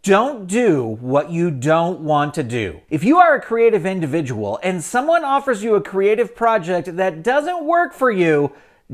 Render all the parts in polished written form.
Don't do what you don't want to do. If you are a creative individual and someone offers you a creative project that doesn't work for you,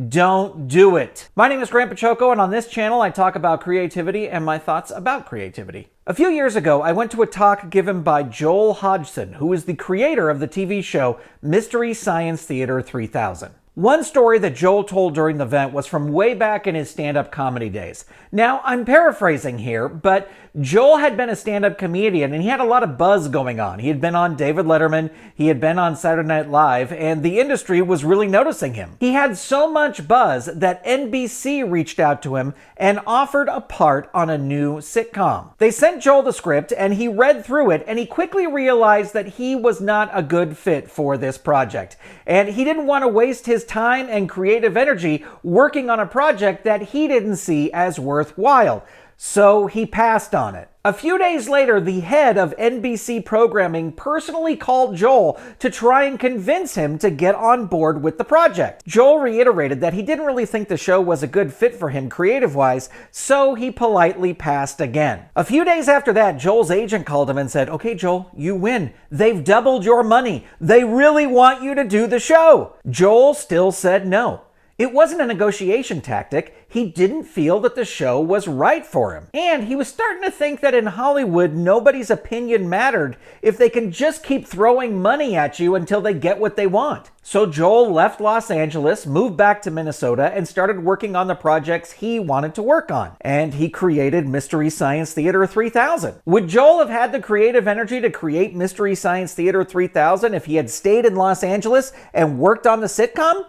don't do it. My name is Grandpa Choco, and on this channel I talk about creativity and my thoughts about creativity. A few years ago, I went to a talk given by Joel Hodgson, who is the creator of the TV show Mystery Science Theater 3000. One story that Joel told during the event was from way back in his stand-up comedy days. Now, I'm paraphrasing here, but Joel had been a stand-up comedian and he had a lot of buzz going on. He had been on David Letterman, he had been on Saturday Night Live, and the industry was really noticing him. He had so much buzz that NBC reached out to him and offered a part on a new sitcom. They sent Joel the script and he read through it, and he quickly realized that he was not a good fit for this project. And he didn't want to waste his time and creative energy working on a project that he didn't see as worthwhile. So he passed on it. A few days later, the head of NBC programming personally called Joel to try and convince him to get on board with the project. Joel reiterated that he didn't really think the show was a good fit for him creative-wise, so he politely passed again. A few days after that, Joel's agent called him and said, "Okay, Joel, you win. They've doubled your money. They really want you to do the show." Joel still said no. It wasn't a negotiation tactic. He didn't feel that the show was right for him. And he was starting to think that in Hollywood, nobody's opinion mattered if they can just keep throwing money at you until they get what they want. So Joel left Los Angeles, moved back to Minnesota, and started working on the projects he wanted to work on. And he created Mystery Science Theater 3000. Would Joel have had the creative energy to create Mystery Science Theater 3000 if he had stayed in Los Angeles and worked on the sitcom?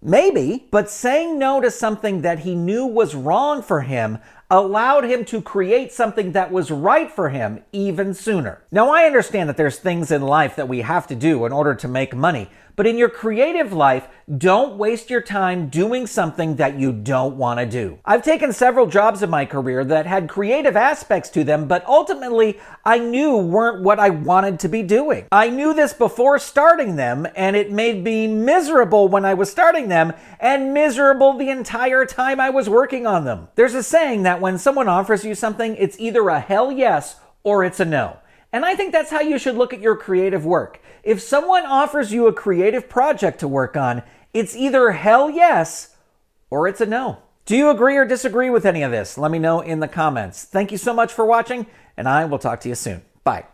Maybe, but saying no to something that he knew was wrong for him allowed him to create something that was right for him even sooner. Now, I understand that there's things in life that we have to do in order to make money, but in your creative life, don't waste your time doing something that you don't want to do. I've taken several jobs in my career that had creative aspects to them, but ultimately I knew weren't what I wanted to be doing. I knew this before starting them, and it made me miserable when I was starting them and miserable the entire time I was working on them. There's a saying that when someone offers you something, it's either a hell yes or it's a no. And I think that's how you should look at your creative work. If someone offers you a creative project to work on, it's either hell yes or it's a no. Do you agree or disagree with any of this? Let me know in the comments. Thank you so much for watching, and I will talk to you soon. Bye.